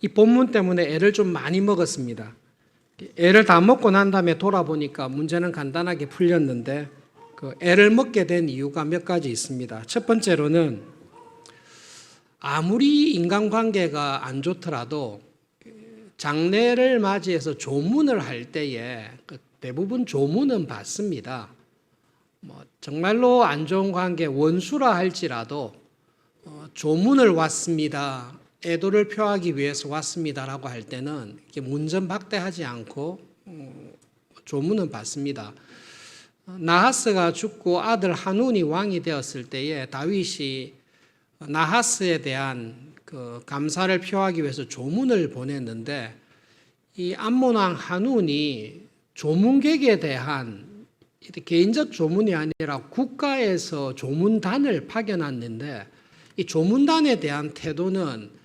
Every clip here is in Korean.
이 본문 때문에 애를 좀 많이 먹었습니다. 애를 다 먹고 난 다음에 돌아보니까 문제는 간단하게 풀렸는데 그 애를 먹게 된 이유가 몇 가지 있습니다. 첫 번째로는 아무리 인간관계가 안 좋더라도 장례를 맞이해서 조문을 할 때에 대부분 조문은 받습니다. 정말로 안 좋은 관계 원수라 할지라도 조문을 왔습니다. 애도를 표하기 위해서 왔습니다라고 할 때는 문전박대하지 않고 조문은 받습니다. 나하스가 죽고 아들 한운이 왕이 되었을 때에 다윗이 나하스에 대한 그 감사를 표하기 위해서 조문을 보냈는데 이 암몬 왕 한운이 조문객에 대한 개인적 조문이 아니라 국가에서 조문단을 파견했는데 이 조문단에 대한 태도는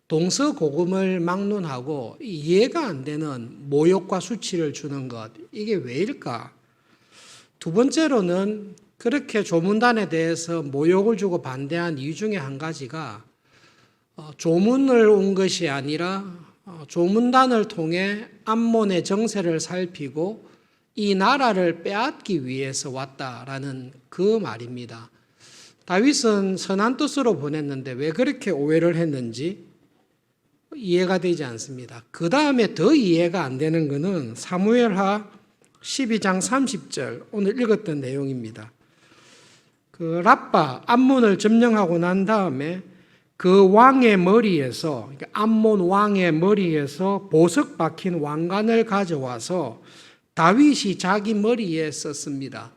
동서고금을 막론하고 이해가 안 되는 모욕과 수치를 주는 것, 이게 왜일까? 두 번째로는 그렇게 조문단에 대해서 모욕을 주고 반대한 이유 중에 한 가지가 조문을 온 것이 아니라 조문단을 통해 암몬의 정세를 살피고 이 나라를 빼앗기 위해서 왔다라는 그 말입니다. 다윗은 선한 뜻으로 보냈는데 왜 그렇게 오해를 했는지 이해가 되지 않습니다. 그 다음에 더 이해가 안 되는 것은 사무엘하 12장 30절 오늘 읽었던 내용입니다. 그 랍바 암몬을 점령하고 난 다음에 그 왕의 머리에서 암몬 왕의 머리에서 보석 박힌 왕관을 가져와서 다윗이 자기 머리에 썼습니다.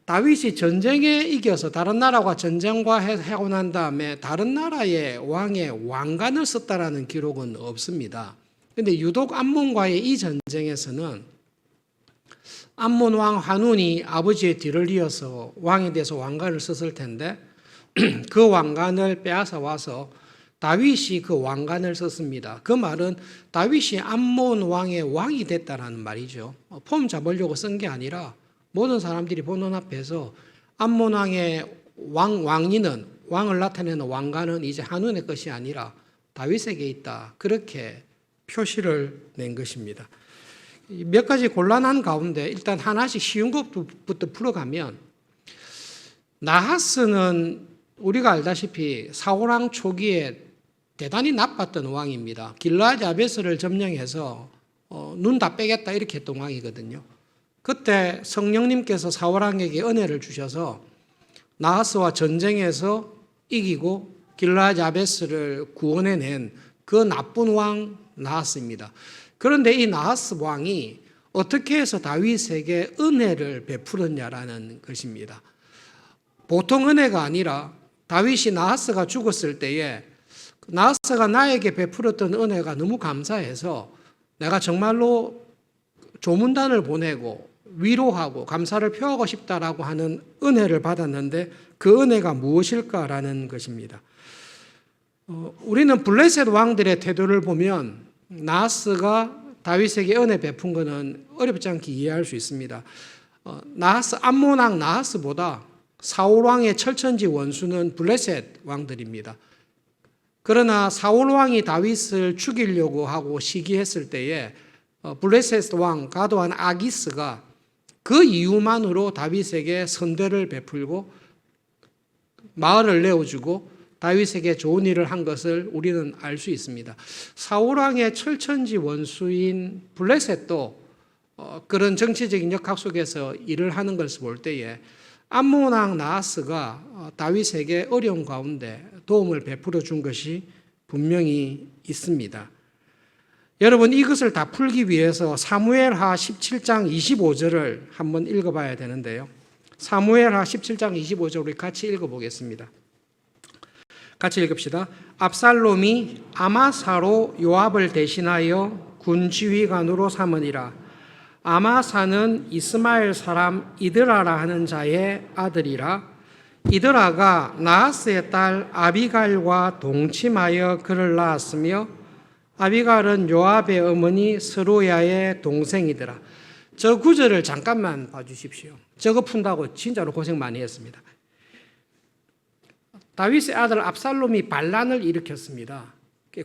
다윗이 전쟁에 이겨서 다른 나라와 전쟁과 하고 난 다음에 다른 나라의 왕의 왕관을 썼다라는 기록은 없습니다. 그런데 유독 암몬과의 이 전쟁에서는 암몬 왕 한운이 아버지의 뒤를 이어서 왕에 대해서 왕관을 썼을 텐데 그 왕관을 빼앗아 와서 다윗이 그 왕관을 썼습니다. 그 말은 다윗이 암몬 왕의 왕이 됐다라는 말이죠. 폼 잡으려고 쓴 게 아니라 모든 사람들이 보는 앞에서 암몬 왕의 왕위는 왕을 나타내는 왕관은 이제 한운의 것이 아니라 다윗에게 있다. 그렇게 표시를 낸 것입니다. 몇 가지 곤란한 가운데 일단 하나씩 쉬운 것부터 풀어가면 나하스는 우리가 알다시피 사울왕 초기에 대단히 나빴던 왕입니다. 길르앗 야베스를 점령해서 눈 다 빼겠다 이렇게 했던 왕이거든요. 그때 성령님께서 사울왕에게 은혜를 주셔서 나하스와 전쟁에서 이기고 길르앗 야베스를 구원해낸 그 나쁜 왕 나하스입니다. 그런데 이 나하스 왕이 어떻게 해서 다윗에게 은혜를 베풀었냐라는 것입니다. 보통 은혜가 아니라 다윗이 나하스가 죽었을 때에 나하스가 나에게 베풀었던 은혜가 너무 감사해서 내가 정말로 조문단을 보내고 위로하고 감사를 표하고 싶다라고 하는 은혜를 받았는데 그 은혜가 무엇일까라는 것입니다. 우리는 블레셋 왕들의 태도를 보면 나하스가 다윗에게 은혜 베푼 것은 어렵지 않게 이해할 수 있습니다. 나하스 암몬 왕 나하스보다 사울 왕의 철천지 원수는 블레셋 왕들입니다. 그러나 사울 왕이 다윗을 죽이려고 하고 시기했을 때에 블레셋 왕 가도한 아기스가 그 이유만으로 다윗에게 선대를 베풀고 마을을 내어주고 다윗에게 좋은 일을 한 것을 우리는 알 수 있습니다. 사울 왕의 철천지 원수인 블레셋도 그런 정치적인 역학 속에서 일을 하는 것을 볼 때에 암몬 왕 나하스가 다윗에게 어려운 가운데 도움을 베풀어 준 것이 분명히 있습니다. 여러분 이것을 다 풀기 위해서 사무엘하 17장 25절을 한번 읽어봐야 되는데요. 사무엘하 17장 25절 우리 같이 읽어보겠습니다. 같이 읽읍시다. 압살롬이 아마사로 요압을 대신하여 군지휘관으로 삼으니라. 아마사는 이스마엘 사람 이드라라 하는 자의 아들이라. 이드라가 나하스의 딸 아비갈과 동침하여 그를 낳았으며 아비갈은 요압의 어머니 스루야의 동생이더라. 저 구절을 잠깐만 봐주십시오. 저거 푼다고 진짜로 고생 많이 했습니다. 다윗의 아들 압살롬이 반란을 일으켰습니다.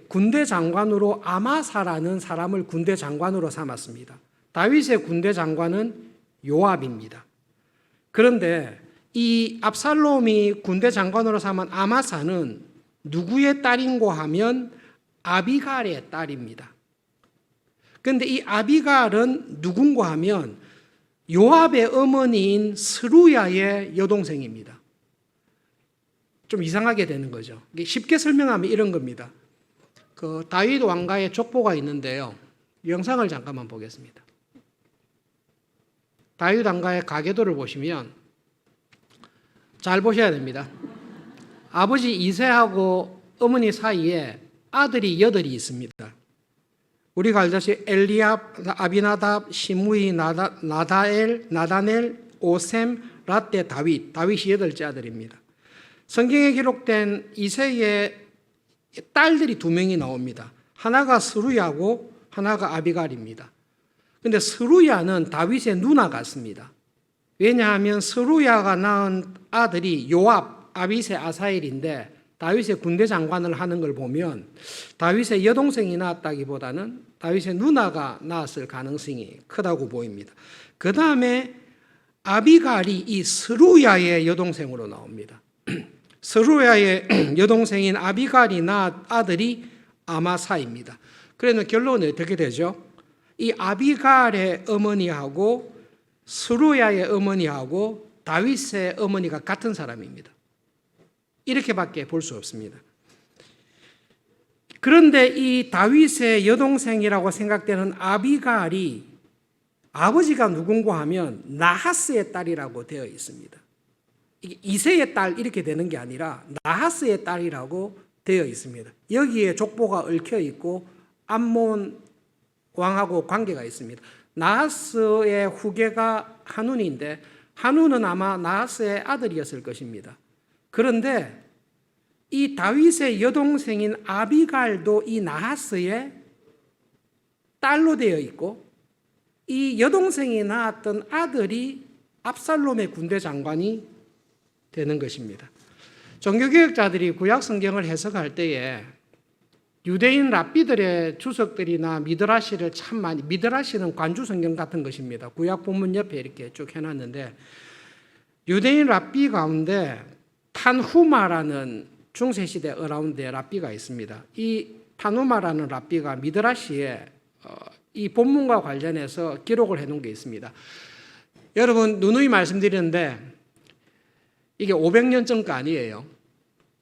군대 장관으로 아마사라는 사람을 군대 장관으로 삼았습니다. 다윗의 군대 장관은 요압입니다. 그런데 이 압살롬이 군대 장관으로 삼은 아마사는 누구의 딸인고 하면 아비갈의 딸입니다. 그런데 이 아비갈은 누군고 하면 요압의 어머니인 스루야의 여동생입니다. 좀 이상하게 되는 거죠. 쉽게 설명하면 이런 겁니다. 그 다윗 왕가의 족보가 있는데요. 영상을 잠깐만 보겠습니다. 다윗 왕가의 가계도를 보시면 잘 보셔야 됩니다. 아버지 이새하고 어머니 사이에 아들이 8이 있습니다. 우리가 알다시피 엘리압, 아비나답, 시므이, 나다넬, 오셈, 라떼, 다윗이 8째 아들입니다. 성경에 기록된 이새의 딸들이 2명이 나옵니다. 하나가 스루야고 하나가 아비갈입니다. 그런데 스루야는 다윗의 누나 같습니다. 왜냐하면 스루야가 낳은 아들이 요압, 아비새, 아사엘인데 다윗의 군대 장관을 하는 걸 보면 다윗의 여동생이 낳았다기보다는 다윗의 누나가 낳았을 가능성이 크다고 보입니다. 그 다음에 아비갈이 이 스루야의 여동생으로 나옵니다. 스루야의 여동생인 아비갈이 낳은 아들이 아마사입니다. 그래서 결론은 어떻게 되죠? 이 아비갈의 어머니하고 스루야의 어머니하고 다윗의 어머니가 같은 사람입니다. 이렇게밖에 볼 수 없습니다. 그런데 이 다윗의 여동생이라고 생각되는 아비갈이 아버지가 누군고 하면 나하스의 딸이라고 되어 있습니다. 이게 이새의 딸 이렇게 되는 게 아니라 나하스의 딸이라고 되어 있습니다. 여기에 족보가 얽혀 있고 암몬 왕하고 관계가 있습니다. 나하스의 후계가 한운인데 한운은 아마 나하스의 아들이었을 것입니다. 그런데 이 다윗의 여동생인 아비갈도 이 나하스의 딸로 되어 있고 이 여동생이 낳았던 아들이 압살롬의 군대 장관이 되는 것입니다. 종교개혁자들이 구약 성경을 해석할 때에 유대인 랍비들의 주석들이나 미드라시를 참 많이, 미드라시는 관주 성경 같은 것입니다. 구약 본문 옆에 이렇게 쭉 해놨는데 유대인 랍비 가운데 탄후마라는 중세시대 어라운드의 랍비가 있습니다. 이 탄후마라는 랍비가 미드라시에 이 본문과 관련해서 기록을 해놓은 게 있습니다. 여러분 누누이 말씀드리는데 이게 500년 전 거 아니에요.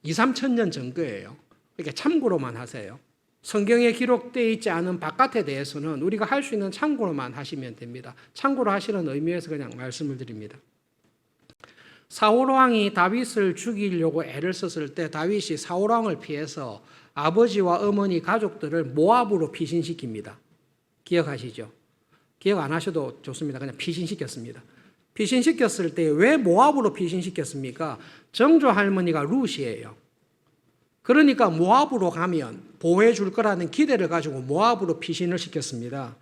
2, 3천 년 전 거예요. 그러니까 참고로만 하세요. 성경에 기록되어 있지 않은 바깥에 대해서는 우리가 할 수 있는 참고로만 하시면 됩니다. 참고로 하시는 의미에서 그냥 말씀을 드립니다. 사울 왕이 다윗을 죽이려고 애를 썼을 때 다윗이 사울 왕을 피해서 아버지와 어머니 가족들을 모압으로 피신시킵니다. 기억하시죠? 기억 안 하셔도 좋습니다. 그냥 피신시켰습니다. 피신시켰을 때 왜 모압으로 피신시켰습니까? 정조 할머니가 룻이에요. 그러니까 모압으로 가면 보호해 줄 거라는 기대를 가지고 모압으로 피신을 시켰습니다.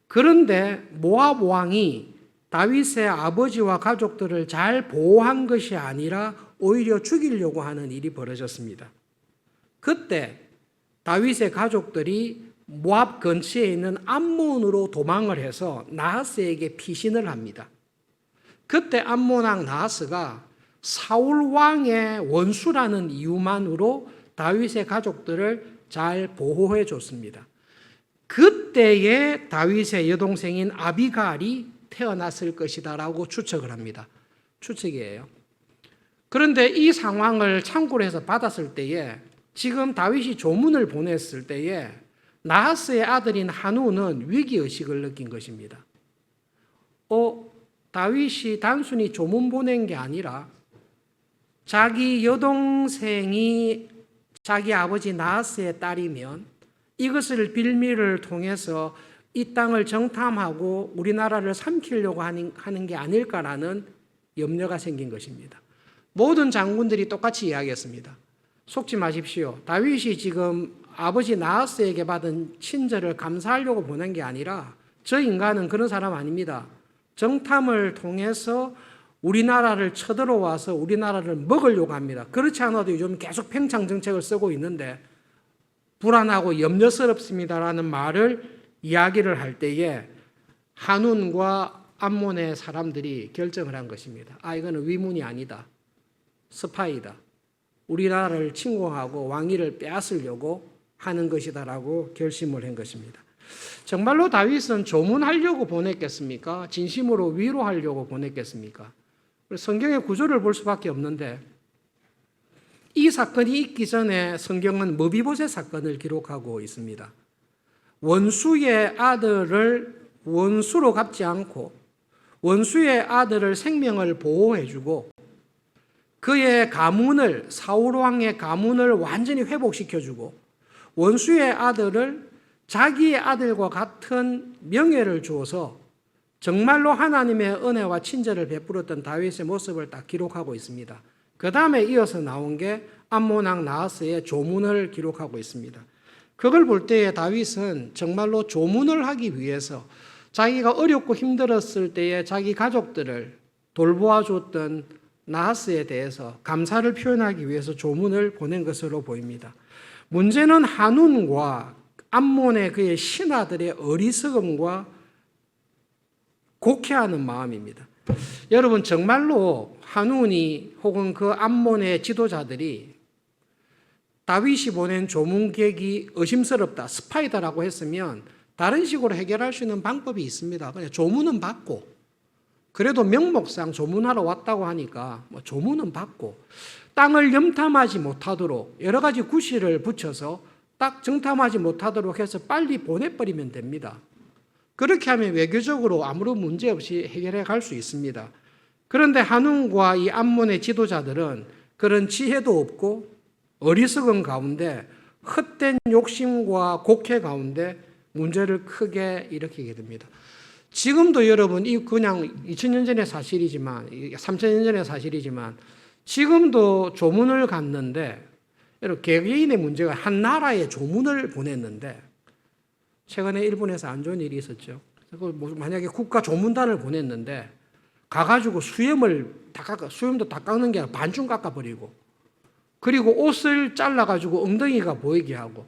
그런데 모압 왕이 다윗의 아버지와 가족들을 잘 보호한 것이 아니라 오히려 죽이려고 하는 일이 벌어졌습니다. 그때 다윗의 가족들이 모압 근처에 있는 암몬으로 도망을 해서 나하스에게 피신을 합니다. 그때 암몬 왕 나하스가 사울 왕의 원수라는 이유만으로 다윗의 가족들을 잘 보호해 줬습니다. 그때에 다윗의 여동생인 아비갈이 태어났을 것이다라고 추측을 합니다. 추측이에요. 그런데 이 상황을 참고로 해서 받았을 때에 지금 다윗이 조문을 보냈을 때에 나하스의 아들인 한우는 위기의식을 느낀 것입니다. 다윗이 단순히 조문 보낸 게 아니라 자기 여동생이 자기 아버지 나하스의 딸이면 이것을 빌미를 통해서 이 땅을 정탐하고 우리나라를 삼키려고 하는 게 아닐까라는 염려가 생긴 것입니다. 모든 장군들이 똑같이 이야기했습니다. 속지 마십시오. 다윗이 지금 아버지 나하스에게 받은 친절을 감사하려고 보낸 게 아니라 저 인간은 그런 사람 아닙니다. 정탐을 통해서 우리나라를 쳐들어와서 우리나라를 먹으려고 합니다. 그렇지 않아도 요즘 계속 팽창 정책을 쓰고 있는데 불안하고 염려스럽습니다라는 말을 이야기를 할 때에 한운과 암몬의 사람들이 결정을 한 것입니다. 이거는 위문이 아니다. 스파이다. 우리나라를 침공하고 왕위를 빼앗으려고 하는 것이다라고 결심을 한 것입니다. 정말로 다윗은 조문하려고 보냈겠습니까? 진심으로 위로하려고 보냈겠습니까? 성경의 구조를 볼 수밖에 없는데 이 사건이 있기 전에 성경은 머비보셋 사건을 기록하고 있습니다. 원수의 아들을 원수로 갚지 않고 원수의 아들을 생명을 보호해주고 그의 가문을 사울 왕의 가문을 완전히 회복시켜주고 원수의 아들을 자기의 아들과 같은 명예를 주어서 정말로 하나님의 은혜와 친절을 베풀었던 다윗의 모습을 딱 기록하고 있습니다. 그 다음에 이어서 나온 게 암몬 왕 나하스의 조문을 기록하고 있습니다. 그걸 볼 때에 다윗은 정말로 조문을 하기 위해서 자기가 어렵고 힘들었을 때에 자기 가족들을 돌보아줬던 나하스에 대해서 감사를 표현하기 위해서 조문을 보낸 것으로 보입니다. 문제는 한운과 암몬의 그의 신하들의 어리석음과 곡해하는 마음입니다. 여러분 정말로 한운이 혹은 그 암몬의 지도자들이 다윗이 보낸 조문객이 의심스럽다, 스파이다라고 했으면 다른 식으로 해결할 수 있는 방법이 있습니다. 그냥 조문은 받고 그래도 명목상 조문하러 왔다고 하니까 조문은 받고 땅을 염탐하지 못하도록 여러 가지 구실을 붙여서 딱 정탐하지 못하도록 해서 빨리 보내버리면 됩니다. 그렇게 하면 외교적으로 아무런 문제 없이 해결해 갈 수 있습니다. 그런데 한운과 이 암몬의 지도자들은 그런 지혜도 없고 어리석은 가운데 헛된 욕심과 곡해 가운데 문제를 크게 일으키게 됩니다. 지금도 여러분 이 그냥 2000년 전의 사실이지만 3000년 전의 사실이지만 지금도 조문을 갔는데 여러분 개개인의 문제가 한 나라에 조문을 보냈는데 최근에 일본에서 안 좋은 일이 있었죠. 만약에 국가 조문단을 보냈는데 가가지고 수염도 다 깎는 게 아니라 반쯤 깎아버리고 그리고 옷을 잘라가지고 엉덩이가 보이게 하고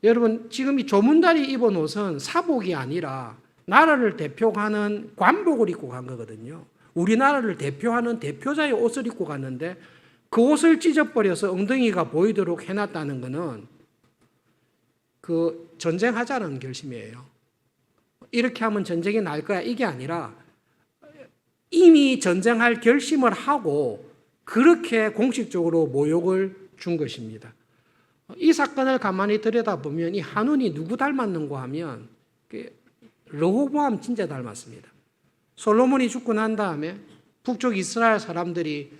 여러분 지금 이 조문단이 입은 옷은 사복이 아니라 나라를 대표하는 관복을 입고 간 거거든요. 우리나라를 대표하는 대표자의 옷을 입고 갔는데 그 옷을 찢어버려서 엉덩이가 보이도록 해놨다는 것은 그 전쟁하자는 결심이에요. 이렇게 하면 전쟁이 날 거야 이게 아니라 이미 전쟁할 결심을 하고 그렇게 공식적으로 모욕을 준 것입니다. 이 사건을 가만히 들여다보면 이 한운이 누구 닮았는가 하면 르호보암 진짜 닮았습니다. 솔로몬이 죽고 난 다음에 북쪽 이스라엘 사람들이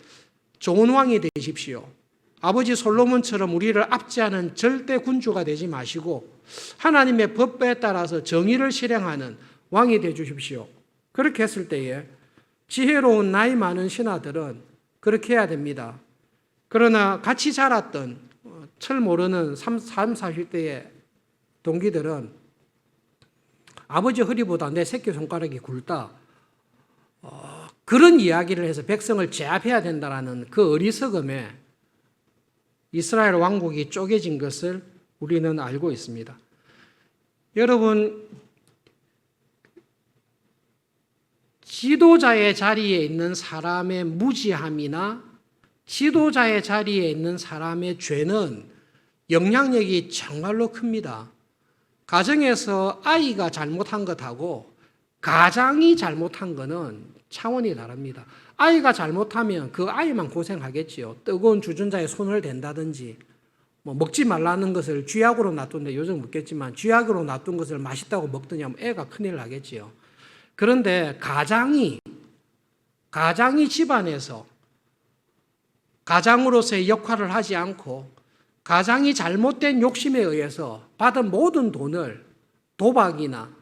좋은 왕이 되십시오. 아버지 솔로몬처럼 우리를 압제하는 절대 군주가 되지 마시고 하나님의 법에 따라서 정의를 실행하는 왕이 되어 주십시오. 그렇게 했을 때에 지혜로운 나이 많은 신하들은 그렇게 해야 됩니다. 그러나 같이 자랐던 철 모르는 40대의 동기들은 아버지 허리보다 내 새끼손가락이 굵다. 그런 이야기를 해서 백성을 제압해야 된다는 그 어리석음에 이스라엘 왕국이 쪼개진 것을 우리는 알고 있습니다. 여러분, 지도자의 자리에 있는 사람의 무지함이나 지도자의 자리에 있는 사람의 죄는 영향력이 정말로 큽니다. 가정에서 아이가 잘못한 것하고 가장이 잘못한 것은 차원이 다릅니다. 아이가 잘못하면 그 아이만 고생하겠지요. 뜨거운 주전자에 손을 댄다든지 먹지 말라는 것을 쥐약으로 놔둔데 요즘 먹겠지만 쥐약으로 놔둔 것을 맛있다고 먹더니 애가 큰일 나겠지요. 그런데 가장이 집안에서 가장으로서의 역할을 하지 않고 가장이 잘못된 욕심에 의해서 받은 모든 돈을 도박이나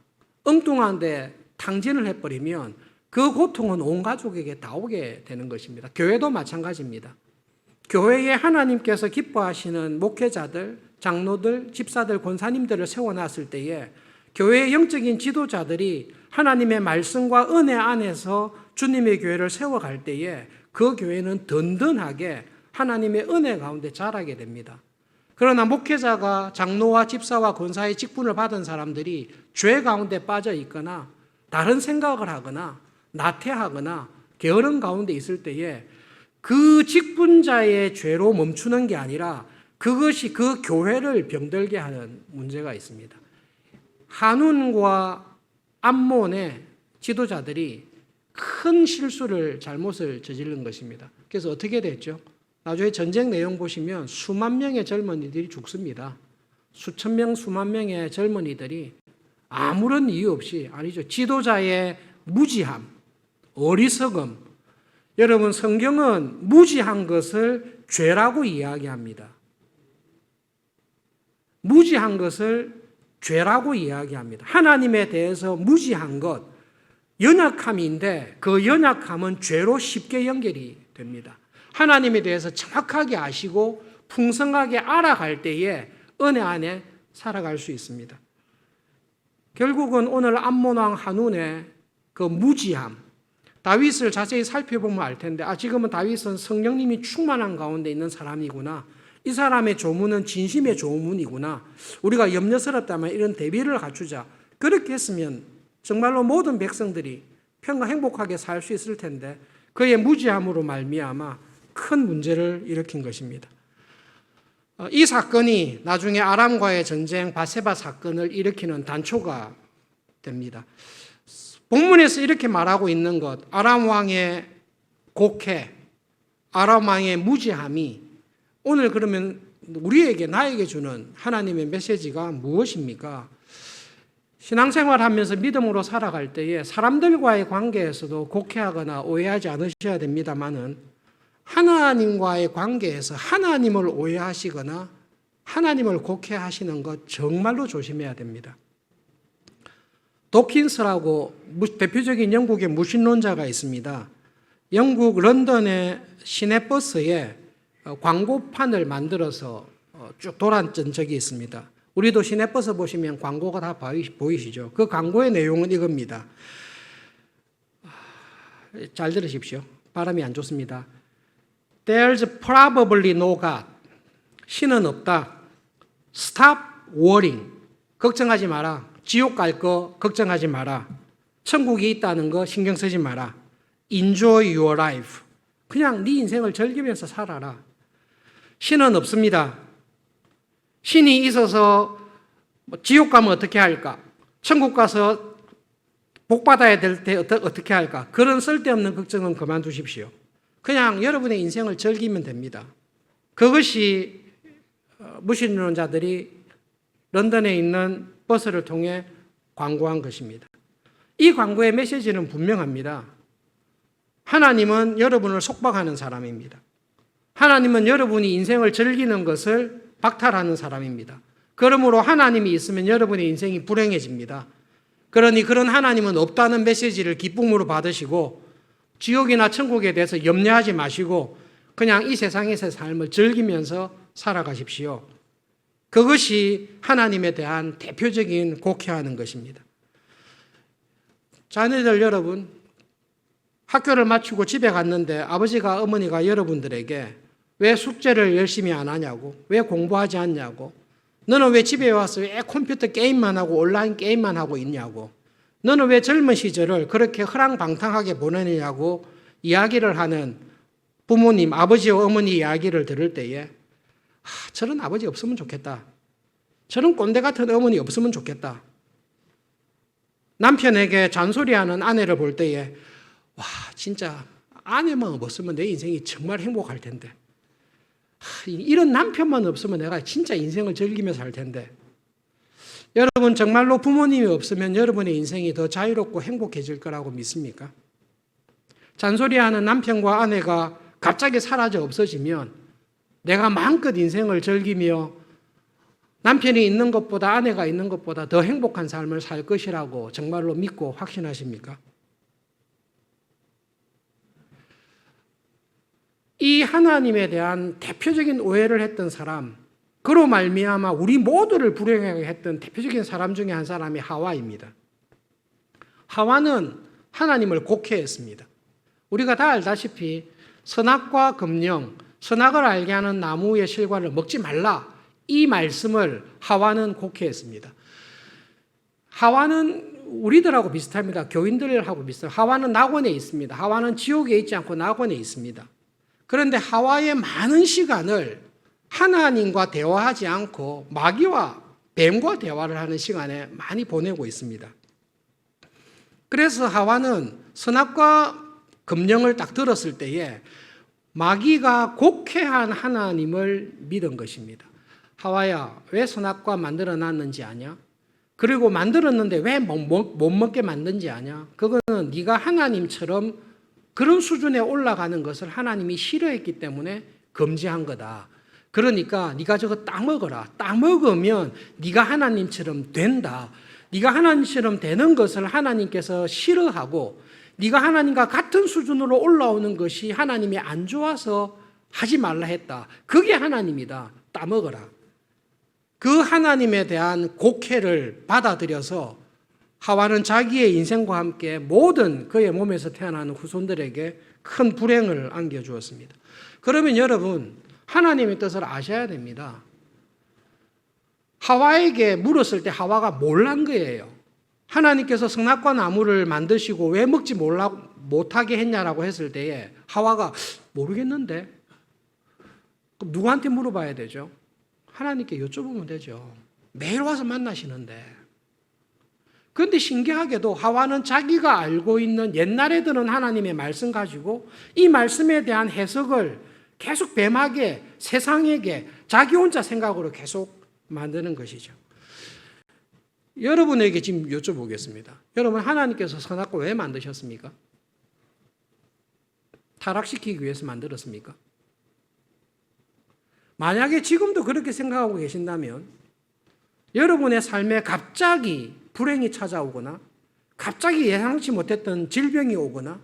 엉뚱한 데 탕진을 해버리면 그 고통은 온 가족에게 다 오게 되는 것입니다. 교회도 마찬가지입니다. 교회에 하나님께서 기뻐하시는 목회자들, 장로들, 집사들, 권사님들을 세워놨을 때에 교회의 영적인 지도자들이 하나님의 말씀과 은혜 안에서 주님의 교회를 세워갈 때에 그 교회는 든든하게 하나님의 은혜 가운데 자라게 됩니다. 그러나 목회자가 장로와 집사와 권사의 직분을 받은 사람들이 죄 가운데 빠져 있거나 다른 생각을 하거나 나태하거나 게으름 가운데 있을 때에 그 직분자의 죄로 멈추는 게 아니라 그것이 그 교회를 병들게 하는 문제가 있습니다. 한운과 암몬의 지도자들이 큰 실수를, 잘못을 저지른 것입니다. 그래서 어떻게 됐죠? 나중에 전쟁 내용 보시면 수만 명의 젊은이들이 죽습니다. 수천 명, 수만 명의 젊은이들이 아무런 이유 없이, 아니죠, 지도자의 무지함, 어리석음. 여러분, 성경은 무지한 것을 죄라고 이야기합니다. 무지한 것을 죄라고 이야기합니다. 하나님에 대해서 무지한 것, 연약함인데 그 연약함은 죄로 쉽게 연결이 됩니다. 하나님에 대해서 정확하게 아시고 풍성하게 알아갈 때에 은혜 안에 살아갈 수 있습니다. 결국은 오늘 암몬왕 한운의 그 무지함, 다윗을 자세히 살펴보면 알 텐데, 지금은 다윗은 성령님이 충만한 가운데 있는 사람이구나, 이 사람의 조문은 진심의 조문이구나, 우리가 염려스럽다면 이런 대비를 갖추자, 그렇게 했으면 정말로 모든 백성들이 평강 행복하게 살 수 있을 텐데 그의 무지함으로 말미암아 큰 문제를 일으킨 것입니다. 이 사건이 나중에 아람과의 전쟁 바세바 사건을 일으키는 단초가 됩니다. 본문에서 이렇게 말하고 있는 것, 아람 왕의 곡해, 아람 왕의 무지함이 오늘 그러면 우리에게, 나에게 주는 하나님의 메시지가 무엇입니까? 신앙생활하면서 믿음으로 살아갈 때에 사람들과의 관계에서도 곡해하거나 오해하지 않으셔야 됩니다만은 하나님과의 관계에서 하나님을 오해하시거나 하나님을 곡해하시는 것 정말로 조심해야 됩니다. 도킨스라고 대표적인 영국의 무신론자가 있습니다. 영국 런던의 시내버스에 광고판을 만들어서 쭉 돌았던 적이 있습니다. 우리도 시내버스 보시면 광고가 다 보이시죠? 그 광고의 내용은 이겁니다. 잘 들으십시오. 발음이 안 좋습니다. There's probably no God. 신은 없다. Stop worrying. 걱정하지 마라. 지옥 갈 거 걱정하지 마라. 천국이 있다는 거 신경 쓰지 마라. Enjoy your life. 그냥 네 인생을 즐기면서 살아라. 신은 없습니다. 신이 있어서 지옥 가면 어떻게 할까? 천국 가서 복 받아야 될 때 어떻게 할까? 그런 쓸데없는 걱정은 그만두십시오. 그냥 여러분의 인생을 즐기면 됩니다. 그것이 무신론자들이 런던에 있는 버스를 통해 광고한 것입니다. 이 광고의 메시지는 분명합니다. 하나님은 여러분을 속박하는 사람입니다. 하나님은 여러분이 인생을 즐기는 것을 박탈하는 사람입니다. 그러므로 하나님이 있으면 여러분의 인생이 불행해집니다. 그러니 그런 하나님은 없다는 메시지를 기쁨으로 받으시고 지옥이나 천국에 대해서 염려하지 마시고 그냥 이 세상에서의 삶을 즐기면서 살아가십시오. 그것이 하나님에 대한 대표적인 곡해하는 것입니다. 자녀들 여러분, 학교를 마치고 집에 갔는데 아버지가 어머니가 여러분들에게 왜 숙제를 열심히 안 하냐고, 왜 공부하지 않냐고, 너는 왜 집에 와서 왜 컴퓨터 게임만 하고 온라인 게임만 하고 있냐고, 너는 왜 젊은 시절을 그렇게 허랑방탕하게 보내느냐고 이야기를 하는 부모님, 아버지와 어머니 이야기를 들을 때에 저런 아버지 없으면 좋겠다. 저런 꼰대 같은 어머니 없으면 좋겠다. 남편에게 잔소리하는 아내를 볼 때에 와, 진짜 아내만 없으면 내 인생이 정말 행복할 텐데. 이런 남편만 없으면 내가 진짜 인생을 즐기며 살 텐데. 여러분 정말로 부모님이 없으면 여러분의 인생이 더 자유롭고 행복해질 거라고 믿습니까? 잔소리하는 남편과 아내가 갑자기 사라져 없어지면 내가 마음껏 인생을 즐기며 남편이 있는 것보다 아내가 있는 것보다 더 행복한 삶을 살 것이라고 정말로 믿고 확신하십니까? 이 하나님에 대한 대표적인 오해를 했던 사람, 그로 말미암아 우리 모두를 불행하게 했던 대표적인 사람 중에 한 사람이 하와입니다. 하와는 하나님을 곡해했습니다. 우리가 다 알다시피 선악과 금령, 선악을 알게 하는 나무의 실과를 먹지 말라, 이 말씀을 하와는 곡해했습니다. 하와는 우리들하고 비슷합니다. 교인들하고 비슷해요. 하와는 낙원에 있습니다. 하와는 지옥에 있지 않고 낙원에 있습니다. 그런데 하와의 많은 시간을 하나님과 대화하지 않고 마귀와 뱀과 대화를 하는 시간에 많이 보내고 있습니다. 그래서 하와는 선악과 금령을 딱 들었을 때에 마귀가 곡해한 하나님을 믿은 것입니다. 하와야, 왜 선악과 만들어 놨는지 아냐? 그리고 만들었는데 왜 못 먹게 만든지 아냐? 그거는 네가 하나님처럼 그런 수준에 올라가는 것을 하나님이 싫어했기 때문에 금지한 거다. 그러니까 네가 저거 따먹어라. 따먹으면 네가 하나님처럼 된다. 네가 하나님처럼 되는 것을 하나님께서 싫어하고 네가 하나님과 같은 수준으로 올라오는 것이 하나님이 안 좋아서 하지 말라 했다. 그게 하나님이다. 따먹어라. 그 하나님에 대한 곡해를 받아들여서 하와는 자기의 인생과 함께 모든 그의 몸에서 태어나는 후손들에게 큰 불행을 안겨주었습니다. 그러면 여러분, 하나님의 뜻을 아셔야 됩니다. 하와에게 물었을 때 하와가 몰란 거예요. 하나님께서 선악과 나무를 만드시고 왜 먹지 못하게 했냐라고 했을 때에 하와가 모르겠는데, 그럼 누구한테 물어봐야 되죠? 하나님께 여쭤보면 되죠. 매일 와서 만나시는데. 그런데 신기하게도 하와는 자기가 알고 있는 옛날에 들은 하나님의 말씀 가지고 이 말씀에 대한 해석을 계속 뱀하게 세상에게 자기 혼자 생각으로 계속 만드는 것이죠. 여러분에게 지금 여쭤보겠습니다. 여러분, 하나님께서 선악과 왜 만드셨습니까? 타락시키기 위해서 만들었습니까? 만약에 지금도 그렇게 생각하고 계신다면 여러분의 삶에 갑자기 불행이 찾아오거나 갑자기 예상치 못했던 질병이 오거나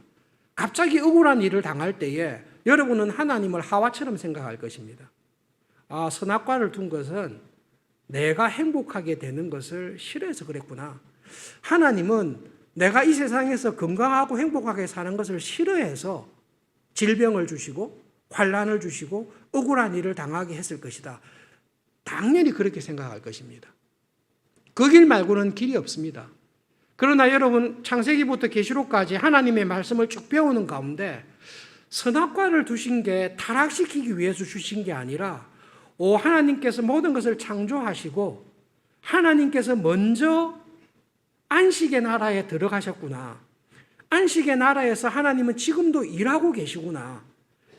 갑자기 억울한 일을 당할 때에 여러분은 하나님을 하와처럼 생각할 것입니다. 아, 선악과를 둔 것은 내가 행복하게 되는 것을 싫어해서 그랬구나. 하나님은 내가 이 세상에서 건강하고 행복하게 사는 것을 싫어해서 질병을 주시고 환난을 주시고 억울한 일을 당하게 했을 것이다. 당연히 그렇게 생각할 것입니다. 그 길 말고는 길이 없습니다. 그러나 여러분, 창세기부터 계시록까지 하나님의 말씀을 쭉 배우는 가운데 선악과를 두신 게 타락시키기 위해서 주신 게 아니라 하나님께서 모든 것을 창조하시고 하나님께서 먼저 안식의 나라에 들어가셨구나. 안식의 나라에서 하나님은 지금도 일하고 계시구나.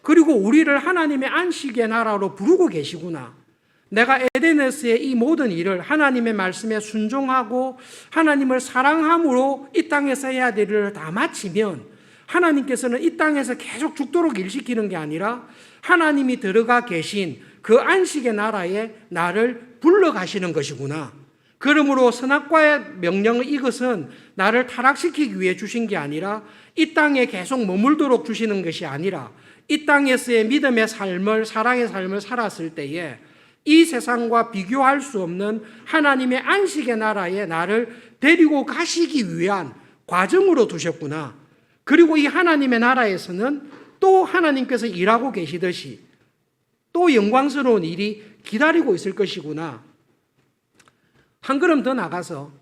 그리고 우리를 하나님의 안식의 나라로 부르고 계시구나. 내가 에덴에서의 이 모든 일을 하나님의 말씀에 순종하고 하나님을 사랑함으로 이 땅에서 해야 될 일을 다 마치면 하나님께서는 이 땅에서 계속 죽도록 일시키는 게 아니라 하나님이 들어가 계신 그 안식의 나라에 나를 불러가시는 것이구나. 그러므로 선악과의 명령은 이것은 나를 타락시키기 위해 주신 게 아니라 이 땅에 계속 머물도록 주시는 것이 아니라 이 땅에서의 믿음의 삶을, 사랑의 삶을 살았을 때에 이 세상과 비교할 수 없는 하나님의 안식의 나라에 나를 데리고 가시기 위한 과정으로 두셨구나. 그리고 이 하나님의 나라에서는 또 하나님께서 일하고 계시듯이 또 영광스러운 일이 기다리고 있을 것이구나. 한 걸음 더 나가서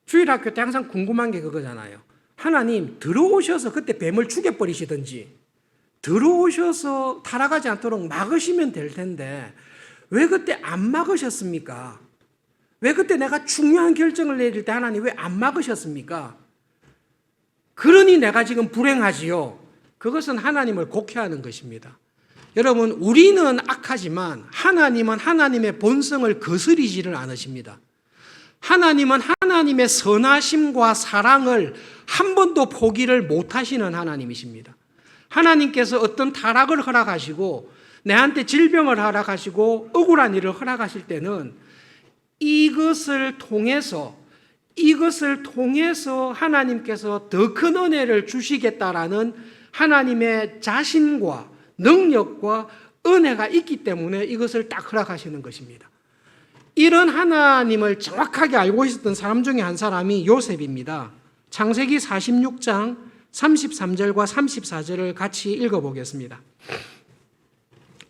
주일학교 때 항상 궁금한 게 그거잖아요. 하나님 들어오셔서 그때 뱀을 죽여버리시든지 들어오셔서 타락하지 않도록 막으시면 될 텐데 왜 그때 안 막으셨습니까? 왜 그때 내가 중요한 결정을 내릴 때 하나님 왜 안 막으셨습니까? 그러니 내가 지금 불행하지요. 그것은 하나님을 곡해하는 것입니다. 여러분, 우리는 악하지만 하나님은 하나님의 본성을 거스리지를 않으십니다. 하나님은 하나님의 선하심과 사랑을 한 번도 포기를 못하시는 하나님이십니다. 하나님께서 어떤 타락을 허락하시고 내한테 질병을 허락하시고 억울한 일을 허락하실 때는 이것을 통해서 하나님께서 더 큰 은혜를 주시겠다라는 하나님의 자신과 능력과 은혜가 있기 때문에 이것을 딱 허락하시는 것입니다. 이런 하나님을 정확하게 알고 있었던 사람 중에 한 사람이 요셉입니다. 창세기 46장 33절과 34절을 같이 읽어보겠습니다.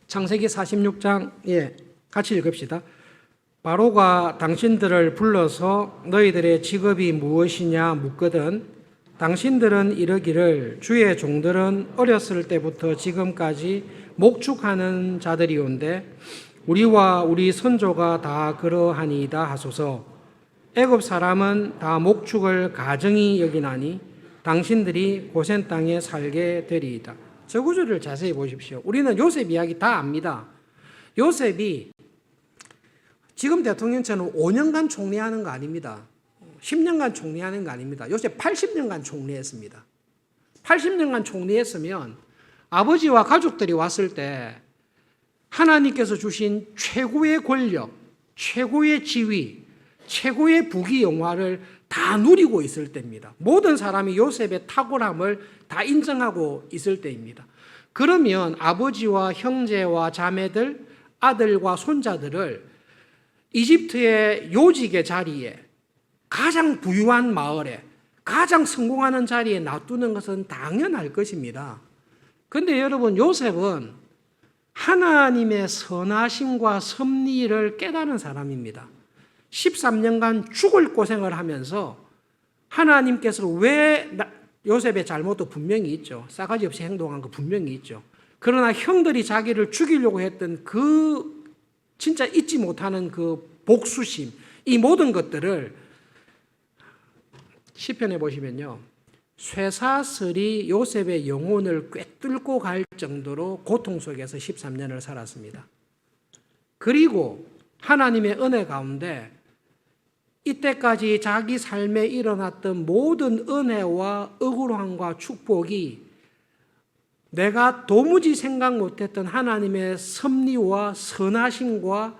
창세기 46장 같이 읽읍시다. 바로가 당신들을 불러서 너희들의 직업이 무엇이냐 묻거든 당신들은 이르기를 주의 종들은 어렸을 때부터 지금까지 목축하는 자들이온데 우리와 우리 선조가 다 그러하니이다 하소서. 애굽 사람은 다 목축을 가증히 여기나니 당신들이 고센 땅에 살게 되리이다. 저 구절을 자세히 보십시오. 우리는 요셉 이야기 다 압니다. 요셉이 지금 대통령처럼 5년간 총리하는 거 아닙니다. 10년간 총리하는 거 아닙니다. 요셉 80년간 총리했습니다. 80년간 총리했으면 아버지와 가족들이 왔을 때 하나님께서 주신 최고의 권력, 최고의 지위, 최고의 부귀 영화를 다 누리고 있을 때입니다. 모든 사람이 요셉의 탁월함을 다 인정하고 있을 때입니다. 그러면 아버지와 형제와 자매들, 아들과 손자들을 이집트의 요직의 자리에 가장 부유한 마을에 가장 성공하는 자리에 놔두는 것은 당연할 것입니다. 그런데 여러분 요셉은 하나님의 선하심과 섭리를 깨달은 사람입니다. 13년간 죽을 고생을 하면서 하나님께서 왜 요셉의 잘못도 분명히 있죠. 싸가지 없이 행동한 거 분명히 있죠. 그러나 형들이 자기를 죽이려고 했던 그 진짜 잊지 못하는 그 복수심, 이 모든 것들을 시편에 보시면요. 쇠사슬이 요셉의 영혼을 꿰뚫고 갈 정도로 고통 속에서 13년을 살았습니다. 그리고 하나님의 은혜 가운데 이때까지 자기 삶에 일어났던 모든 은혜와 억울함과 축복이 내가 도무지 생각 못했던 하나님의 섭리와 선하심과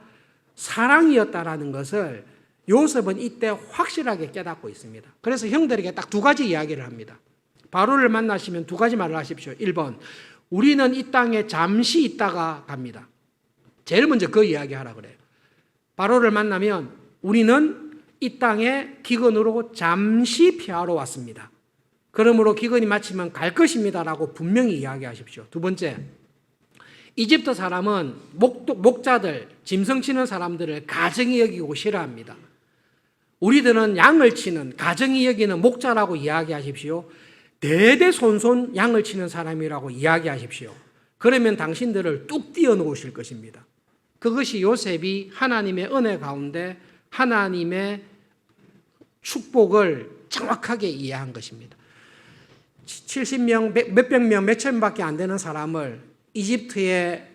사랑이었다라는 것을 요셉은 이때 확실하게 깨닫고 있습니다. 그래서 형들에게 딱 두 가지 이야기를 합니다. 바로를 만나시면 두 가지 말을 하십시오. 1번, 우리는 이 땅에 잠시 있다가 갑니다. 제일 먼저 그 이야기 하라 그래요. 바로를 만나면 우리는 이 땅에 기근으로 잠시 피하러 왔습니다. 그러므로 기근이 마치면 갈 것입니다라고 분명히 이야기하십시오. 두 번째, 이집트 사람은 목자들, 짐승 치는 사람들을 가증히 여기고 싫어합니다. 우리들은 양을 치는, 가증히 여기는 목자라고 이야기하십시오. 대대손손 양을 치는 사람이라고 이야기하십시오. 그러면 당신들을 뚝 띄워놓으실 것입니다. 그것이 요셉이 하나님의 은혜 가운데 하나님의 축복을 정확하게 이해한 것입니다. 70명, 몇백 명, 몇천 명밖에 안 되는 사람을 이집트의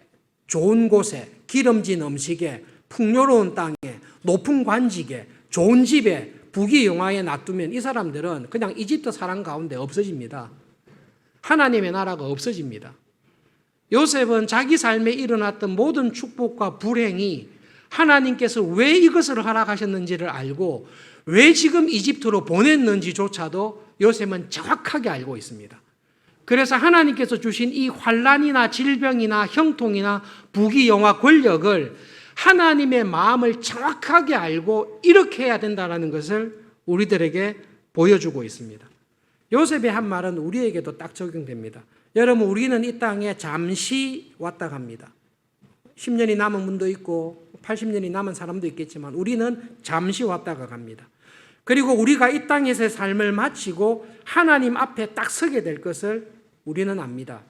좋은 곳에, 기름진 음식에, 풍요로운 땅에, 높은 관직에, 좋은 집에, 부귀 영화에 놔두면 이 사람들은 그냥 이집트 사람 가운데 없어집니다. 하나님의 나라가 없어집니다. 요셉은 자기 삶에 일어났던 모든 축복과 불행이 하나님께서 왜 이것을 허락하셨는지를 알고 왜 지금 이집트로 보냈는지조차도 요셉은 정확하게 알고 있습니다. 그래서 하나님께서 주신 이 환난이나 질병이나 형통이나 부귀 영화 권력을 하나님의 마음을 정확하게 알고 이렇게 해야 된다는 것을 우리들에게 보여주고 있습니다. 요셉의 한 말은 우리에게도 딱 적용됩니다. 여러분, 우리는 이 땅에 잠시 왔다 갑니다. 10년이 남은 분도 있고 80년이 남은 사람도 있겠지만 우리는 잠시 왔다가 갑니다. 그리고 우리가 이 땅에서의 삶을 마치고 하나님 앞에 딱 서게 될 것을 우리는 압니다.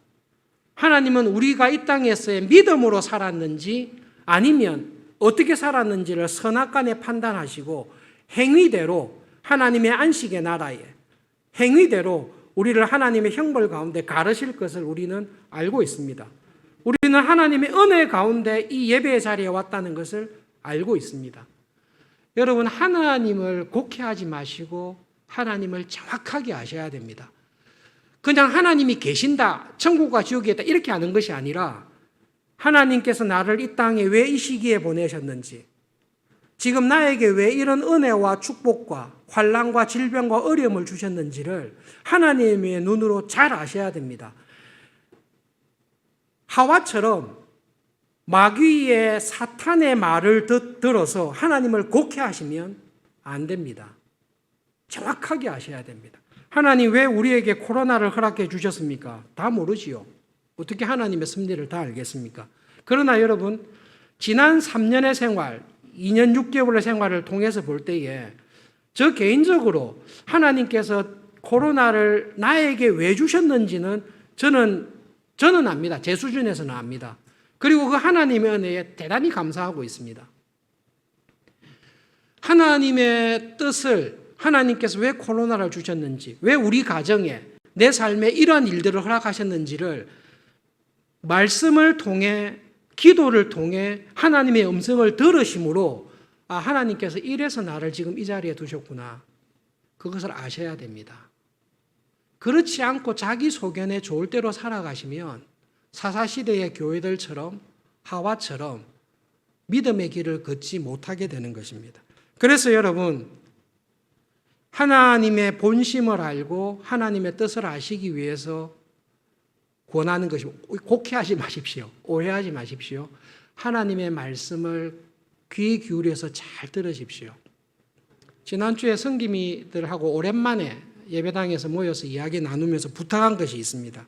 하나님은 우리가 이 땅에서의 믿음으로 살았는지 아니면 어떻게 살았는지를 선악간에 판단하시고 행위대로 하나님의 안식의 나라에 행위대로 우리를 하나님의 형벌 가운데 가르실 것을 우리는 알고 있습니다. 우리는 하나님의 은혜 가운데 이 예배의 자리에 왔다는 것을 알고 있습니다. 여러분, 하나님을 곡해하지 마시고 하나님을 정확하게 아셔야 됩니다. 그냥 하나님이 계신다, 천국과 지옥이 있다 이렇게 하는 것이 아니라 하나님께서 나를 이 땅에 왜 이 시기에 보내셨는지, 지금 나에게 왜 이런 은혜와 축복과 환난과 질병과 어려움을 주셨는지를 하나님의 눈으로 잘 아셔야 됩니다. 하와처럼 마귀의 사탄의 말을 들어서 하나님을 곡해하시면 안 됩니다. 정확하게 아셔야 됩니다. 하나님 왜 우리에게 코로나를 허락해 주셨습니까? 다 모르지요. 어떻게 하나님의 섭리를 다 알겠습니까? 그러나 여러분, 지난 3년의 생활, 2년 6개월의 생활을 통해서 볼 때에 저 개인적으로 하나님께서 코로나를 나에게 왜 주셨는지는 저는 압니다. 제 수준에서는 압니다. 그리고 그 하나님의 은혜에 대단히 감사하고 있습니다. 하나님의 뜻을 하나님께서 왜 코로나를 주셨는지, 왜 우리 가정에 내 삶에 이러한 일들을 허락하셨는지를 말씀을 통해 기도를 통해 하나님의 음성을 들으심으로 하나님께서 이래서 나를 지금 이 자리에 두셨구나. 그것을 아셔야 됩니다. 그렇지 않고 자기 소견에 좋을 대로 살아가시면 사사시대의 교회들처럼 하와처럼 믿음의 길을 걷지 못하게 되는 것입니다. 그래서 여러분, 하나님의 본심을 알고 하나님의 뜻을 아시기 위해서 권하는 것이, 곡해하지 마십시오. 오해하지 마십시오. 하나님의 말씀을 귀 기울여서 잘 들으십시오. 지난주에 성김이들하고 오랜만에 예배당에서 모여서 이야기 나누면서 부탁한 것이 있습니다.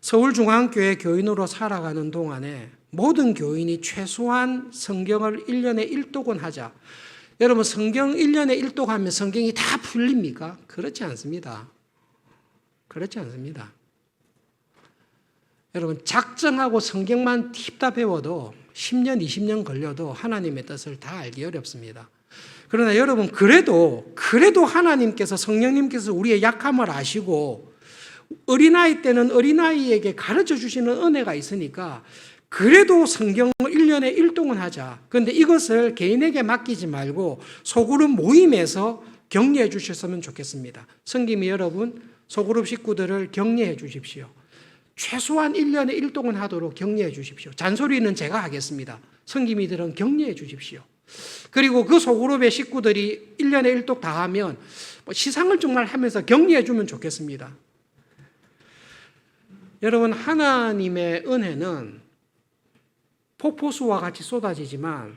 서울중앙교회 교인으로 살아가는 동안에 모든 교인이 최소한 성경을 1년에 1독은 하자. 여러분, 성경 1년에 1독 하면 성경이 다 풀립니까? 그렇지 않습니다. 그렇지 않습니다. 여러분, 작정하고 성경만 팁다 배워도 10년, 20년 걸려도 하나님의 뜻을 다 알기 어렵습니다. 그러나 여러분, 그래도 하나님께서, 성령님께서 우리의 약함을 아시고 어린아이 때는 어린아이에게 가르쳐 주시는 은혜가 있으니까 그래도 성경을 1년에 1독은 하자. 그런데 이것을 개인에게 맡기지 말고 소그룹 모임에서 격려해 주셨으면 좋겠습니다. 성김이 여러분, 소그룹 식구들을 격려해 주십시오. 최소한 1년에 1독은 하도록 격려해 주십시오. 잔소리는 제가 하겠습니다. 성김이들은 격려해 주십시오. 그리고 그 소그룹의 식구들이 1년에 1독 다 하면 시상을 정말 하면서 격려해 주면 좋겠습니다. 여러분, 하나님의 은혜는 폭포수와 같이 쏟아지지만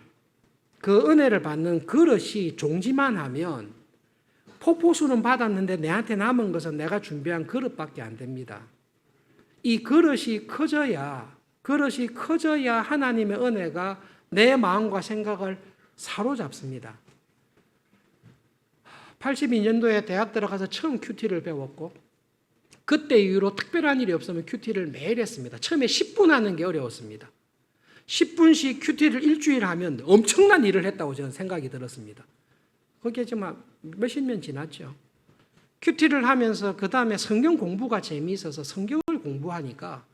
그 은혜를 받는 그릇이 종지만 하면 폭포수는 받았는데 내한테 남은 것은 내가 준비한 그릇밖에 안 됩니다. 이 그릇이 커져야 하나님의 은혜가 내 마음과 생각을 사로잡습니다. 82년도에 대학 들어가서 처음 큐티를 배웠고 그때 이후로 특별한 일이 없으면 큐티를 매일 했습니다. 처음에 10분 하는 게 어려웠습니다. 10분씩 큐티를 일주일 하면 엄청난 일을 했다고 저는 생각이 들었습니다. 그게 정말 몇십 년 지났죠. 큐티를 하면서 그 다음에 성경 공부가 재미있어서 성경을 공부하니까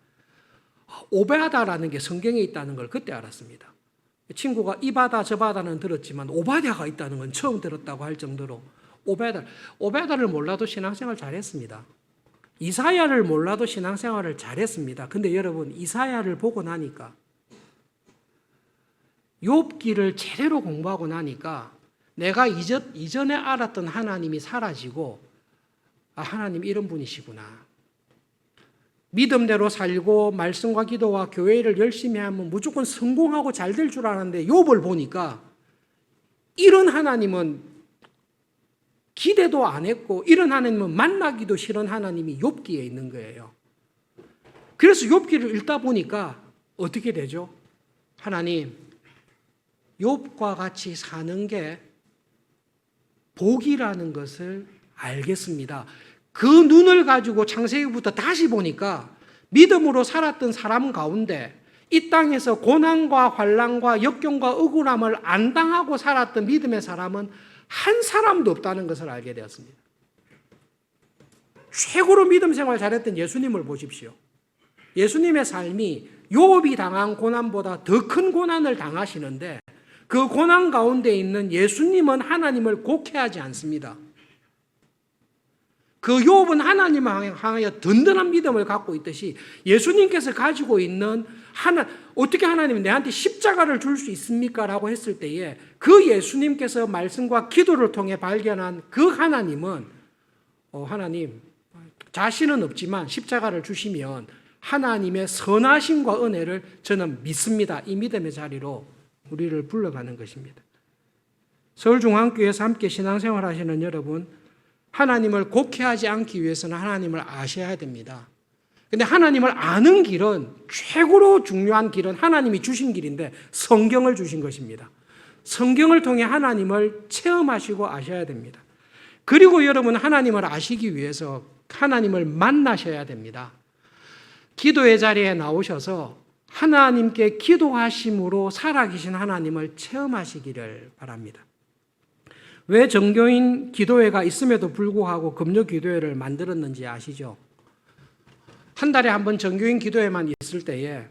오베아다라는 게 성경에 있다는 걸 그때 알았습니다. 친구가 이 바다 저 바다는 들었지만 오바댜가 있다는 건 처음 들었다고 할 정도로 오베아다를 몰라도 신앙생활 잘했습니다. 이사야를 몰라도 신앙생활을 잘했습니다. 근데 여러분, 이사야를 보고 나니까 욥기를 제대로 공부하고 나니까 내가 이전에 알았던 하나님이 사라지고 하나님 이런 분이시구나. 믿음대로 살고 말씀과 기도와 교회를 열심히 하면 무조건 성공하고 잘 될 줄 알았는데 욥을 보니까 이런 하나님은 기대도 안 했고 이런 하나님은 만나기도 싫은 하나님이 욥기에 있는 거예요. 그래서 욥기를 읽다 보니까 어떻게 되죠? 하나님, 욥과 같이 사는 게 복이라는 것을 알겠습니다. 그 눈을 가지고 창세기부터 다시 보니까 믿음으로 살았던 사람 가운데 이 땅에서 고난과 환난과 역경과 억울함을 안 당하고 살았던 믿음의 사람은 한 사람도 없다는 것을 알게 되었습니다. 최고로 믿음 생활 잘했던 예수님을 보십시오. 예수님의 삶이 욥이 당한 고난보다 더 큰 고난을 당하시는데 그 고난 가운데 있는 예수님은 하나님을 곡해하지 않습니다. 그 욥은 하나님을 향하여 든든한 믿음을 갖고 있듯이 예수님께서 가지고 있는 어떻게 하나님이 내한테 십자가를 줄 수 있습니까? 라고 했을 때에 그 예수님께서 말씀과 기도를 통해 발견한 그 하나님은 하나님, 자신은 없지만 십자가를 주시면 하나님의 선하심과 은혜를 저는 믿습니다. 이 믿음의 자리로 우리를 불러가는 것입니다. 서울중앙교회에서 함께 신앙생활 하시는 여러분, 하나님을 곡해하지 않기 위해서는 하나님을 아셔야 됩니다. 근데 하나님을 아는 길은, 최고로 중요한 길은 하나님이 주신 길인데 성경을 주신 것입니다. 성경을 통해 하나님을 체험하시고 아셔야 됩니다. 그리고 여러분, 하나님을 아시기 위해서 하나님을 만나셔야 됩니다. 기도의 자리에 나오셔서 하나님께 기도하심으로 살아계신 하나님을 체험하시기를 바랍니다. 왜 정교인 기도회가 있음에도 불구하고 금요 기도회를 만들었는지 아시죠? 한 달에 한 번 정교인 기도회만 있을 때에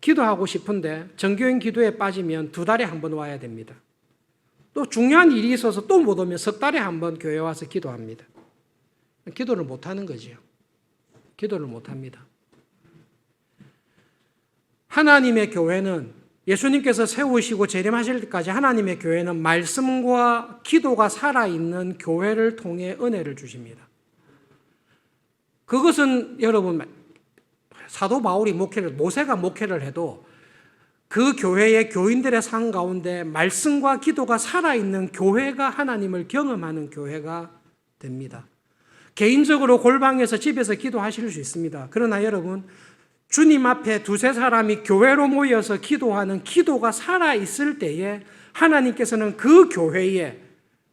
기도하고 싶은데 정교인 기도회에 빠지면 2달에 한 번 와야 됩니다. 또 중요한 일이 있어서 또 못 오면 3달에 한 번 교회 와서 기도합니다. 기도를 못하는 거지요. 기도를 못합니다. 하나님의 교회는, 예수님께서 세우시고 재림하실 때까지 하나님의 교회는 말씀과 기도가 살아있는 교회를 통해 은혜를 주십니다. 그것은 여러분, 사도 바울이 모세가 목회를 해도 그 교회의 교인들의 삶 가운데 말씀과 기도가 살아있는 교회가 하나님을 경험하는 교회가 됩니다. 개인적으로 골방에서 집에서 기도하실 수 있습니다. 그러나 여러분, 주님 앞에 2-3사람이 교회로 모여서 기도하는 기도가 살아있을 때에 하나님께서는 그 교회에,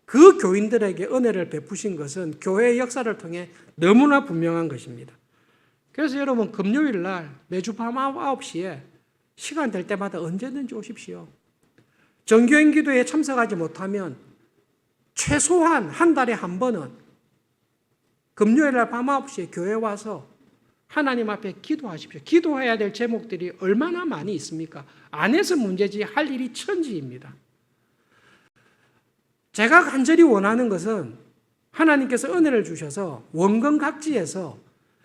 그 교인들에게 은혜를 베푸신 것은 교회의 역사를 통해 너무나 분명한 것입니다. 그래서 여러분, 금요일 날 매주 밤 9시에 시간 될 때마다 언제든지 오십시오. 정교인 기도에 참석하지 못하면 최소한 한 달에 한 번은 금요일 날 밤 9시에 교회 와서 하나님 앞에 기도하십시오. 기도해야 될 제목들이 얼마나 많이 있습니까? 안 해서 문제지 할 일이 천지입니다. 제가 간절히 원하는 것은 하나님께서 은혜를 주셔서 원근 각지에서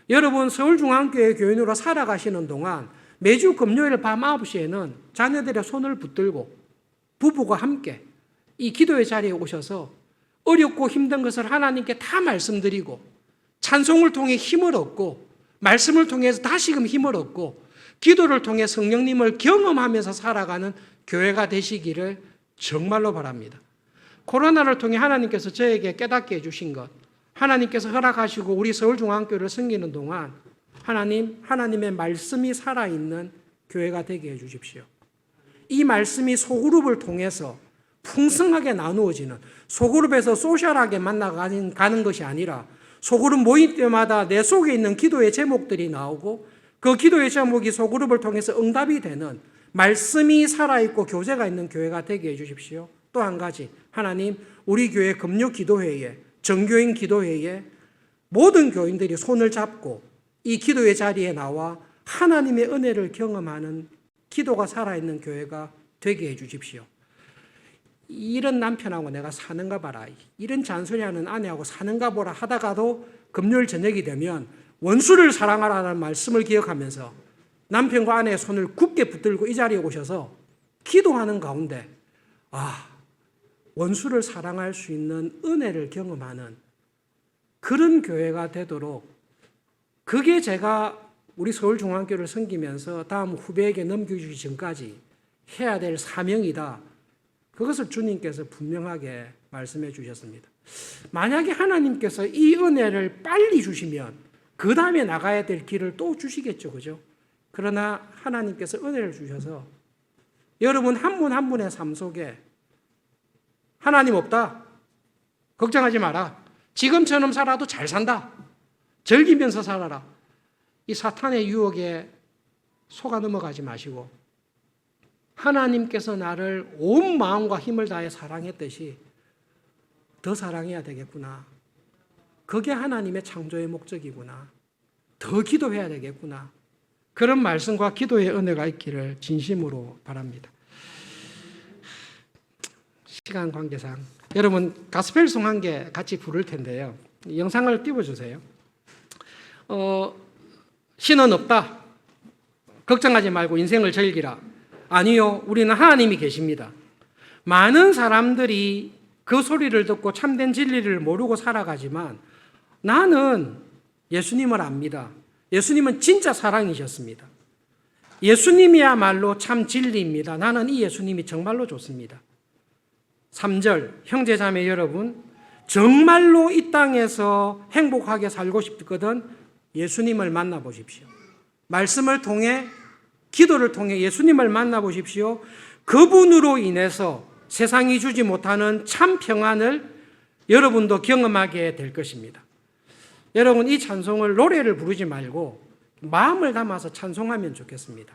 여러분 서울중앙교회 교인으로 살아가시는 동안 매주 금요일 밤 9시에는 자녀들의 손을 붙들고 부부가 함께 이 기도의 자리에 오셔서 어렵고 힘든 것을 하나님께 다 말씀드리고 찬송을 통해 힘을 얻고 말씀을 통해서 다시금 힘을 얻고 기도를 통해 성령님을 경험하면서 살아가는 교회가 되시기를 정말로 바랍니다. 코로나를 통해 하나님께서 저에게 깨닫게 해주신 것, 하나님께서 허락하시고 우리 서울중앙교회를 섬기는 동안 하나님의 말씀이 살아있는 교회가 되게 해주십시오. 이 말씀이 소그룹을 통해서 풍성하게 나누어지는, 소그룹에서 소셜하게 만나가는 것이 아니라 소그룹 모임 때마다 내 속에 있는 기도의 제목들이 나오고 그 기도의 제목이 소그룹을 통해서 응답이 되는 말씀이 살아있고 교제가 있는 교회가 되게 해주십시오. 또 한 가지, 하나님, 우리 교회 금요 기도회에, 정교인 기도회에 모든 교인들이 손을 잡고 이 기도의 자리에 나와 하나님의 은혜를 경험하는 기도가 살아있는 교회가 되게 해주십시오. 이런 남편하고 내가 사는가 봐라, 이런 잔소리하는 아내하고 사는가 보라 하다가도 금요일 저녁이 되면 원수를 사랑하라는 말씀을 기억하면서 남편과 아내의 손을 굳게 붙들고 이 자리에 오셔서 기도하는 가운데 원수를 사랑할 수 있는 은혜를 경험하는 그런 교회가 되도록, 그게 제가 우리 서울중앙교회를 섬기면서 다음 후배에게 넘겨주기 전까지 해야 될 사명이다. 그것을 주님께서 분명하게 말씀해 주셨습니다. 만약에 하나님께서 이 은혜를 빨리 주시면 그 다음에 나가야 될 길을 또 주시겠죠. 그죠? 그러나 하나님께서 은혜를 주셔서 여러분 한 분 한 분의 삶 속에 하나님 없다, 걱정하지 마라, 지금처럼 살아도 잘 산다, 즐기면서 살아라, 이 사탄의 유혹에 속아 넘어가지 마시고 하나님께서 나를 온 마음과 힘을 다해 사랑했듯이 더 사랑해야 되겠구나, 그게 하나님의 창조의 목적이구나, 더 기도해야 되겠구나, 그런 말씀과 기도의 은혜가 있기를 진심으로 바랍니다. 시간 관계상 여러분 가스펠송 한 개 같이 부를 텐데요. 영상을 띄워주세요. 신은 없다, 걱정하지 말고 인생을 즐기라. 아니요, 우리는 하나님이 계십니다. 많은 사람들이 그 소리를 듣고 참된 진리를 모르고 살아가지만 나는 예수님을 압니다. 예수님은 진짜 사랑이셨습니다. 예수님이야말로 참 진리입니다. 나는 이 예수님이 정말로 좋습니다. 3절, 형제자매 여러분, 정말로 이 땅에서 행복하게 살고 싶거든 예수님을 만나보십시오. 말씀을 통해, 기도를 통해 예수님을 만나보십시오. 그분으로 인해서 세상이 주지 못하는 참 평안을 여러분도 경험하게 될 것입니다. 여러분, 이 찬송을 노래를 부르지 말고 마음을 담아서 찬송하면 좋겠습니다.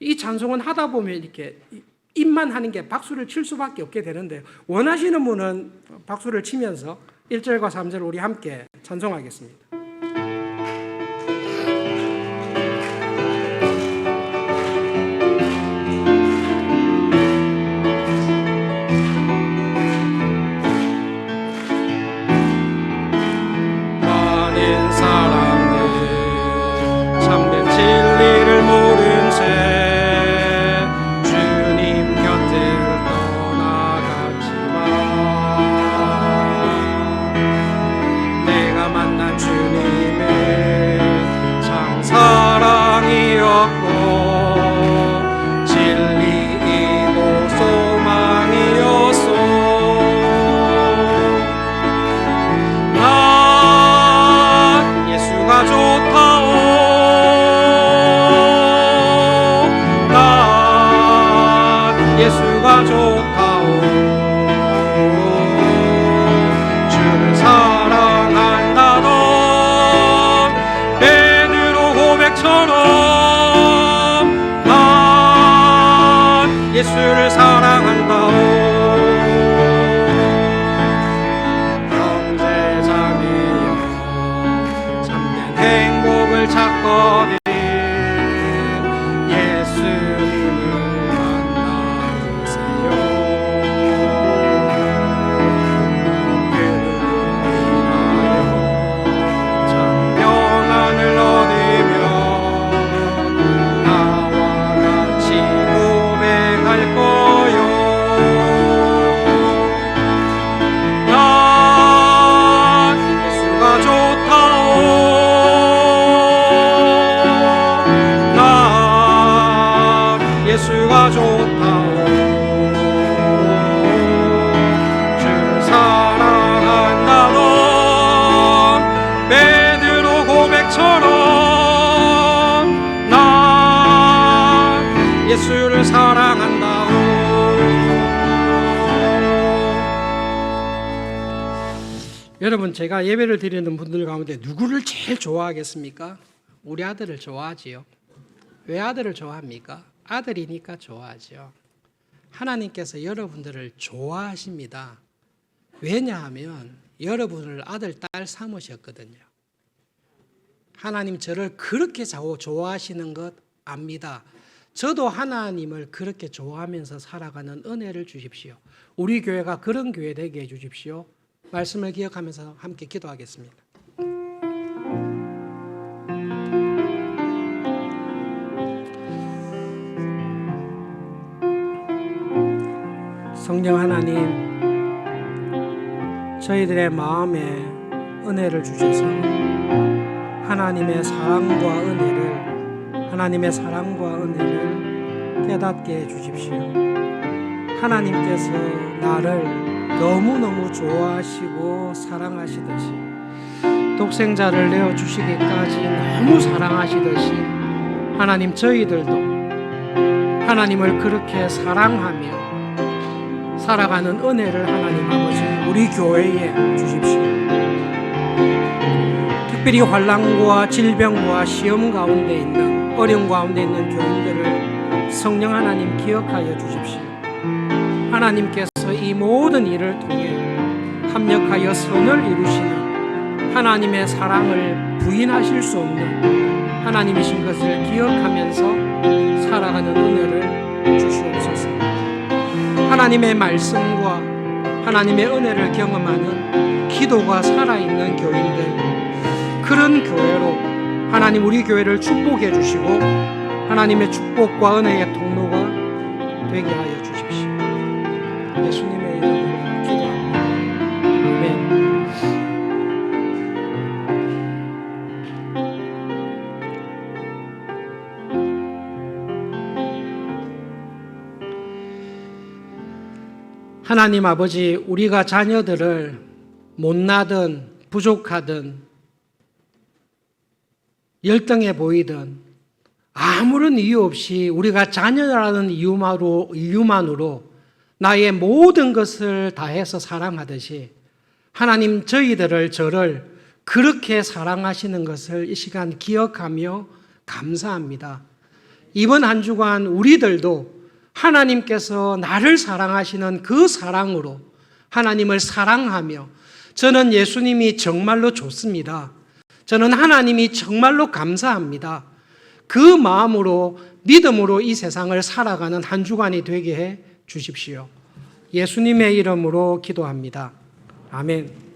이 찬송은 하다 보면 이렇게 입만 하는 게 박수를 칠 수밖에 없게 되는데, 원하시는 분은 박수를 치면서 1절과 3절 우리 함께 찬송하겠습니다. 많은 사람들 참된 진리를 모른 채 주님 곁을 떠나갔지만 내가 만난 주님은 참 사랑이었고 진리이고 소망이었소. 난 예수가 좋다오. 난 예수가 좋다오. 주를 사랑한다던 베드로 고백처럼 난 예수를 사랑한다오. 형제자매여 참된 행복을 찾거든 예수님을 만나보세요. 그를 인하여 참 평안을 얻으며 나와 같이 고백할 거요. 난 예수가 좋다오. 난 예수가 좋다오. 주를 사랑한다던 베드로 고백처럼 난 예수를 사랑한다오. 여러분, 제가 예배를 드리는 분들 가운데 누구를 제일 좋아하겠습니까? 우리 아들을 좋아하지요. 왜 아들을 좋아합니까? 아들이니까 좋아하죠. 하나님께서 여러분들을 좋아하십니다. 왜냐하면 여러분을 아들, 딸 삼으셨거든요. 하나님 저를 그렇게 좋아하시는 것 압니다. 저도 하나님을 그렇게 좋아하면서 살아가는 은혜를 주십시오. 우리 교회가 그런 교회 되게 해주십시오. 말씀을 기억하면서 함께 기도하겠습니다. 성령 하나님, 저희들의 마음에 은혜를 주셔서 하나님의 사랑과 은혜를 깨닫게 해주십시오. 하나님께서 나를 너무너무 좋아하시고 사랑하시듯이, 독생자를 내어주시기까지 너무 사랑하시듯이 하나님, 저희들도 하나님을 그렇게 사랑하며 살아가는 은혜를 하나님 아버지 우리 교회에 주십시오. 특별히 환난과 질병과 시험 가운데 있는, 어려움 가운데 있는 교인들을 성령 하나님 기억하여 주십시오. 하나님께서 이 모든 일을 통해 합력하여 선을 이루시는 하나님의 사랑을 부인하실 수 없는 하나님이신 것을 기억하면서 살아가는 은혜를 주시옵소서. 하나님의 말씀과 하나님의 은혜를 경험하는 기도가 살아있는 교인들, 그런 교회로 하나님 우리 교회를 축복해 주시고 하나님의 축복과 은혜의 통로가 되게 하여 주십시오. 예수님의 이름으로 기도합니다. 아멘. 하나님 아버지, 우리가 자녀들을 못나든 부족하든 열등해 보이든 아무런 이유 없이 우리가 자녀라는 이유만으로 나의 모든 것을 다해서 사랑하듯이 하나님 저를 그렇게 사랑하시는 것을 이 시간 기억하며 감사합니다. 이번 한 주간 우리들도 하나님께서 나를 사랑하시는 그 사랑으로 하나님을 사랑하며 저는 예수님이 정말로 좋습니다. 저는 하나님이 정말로 감사합니다. 그 마음으로 믿음으로 이 세상을 살아가는 한 주간이 되게 해 주십시오. 예수님의 이름으로 기도합니다. 아멘.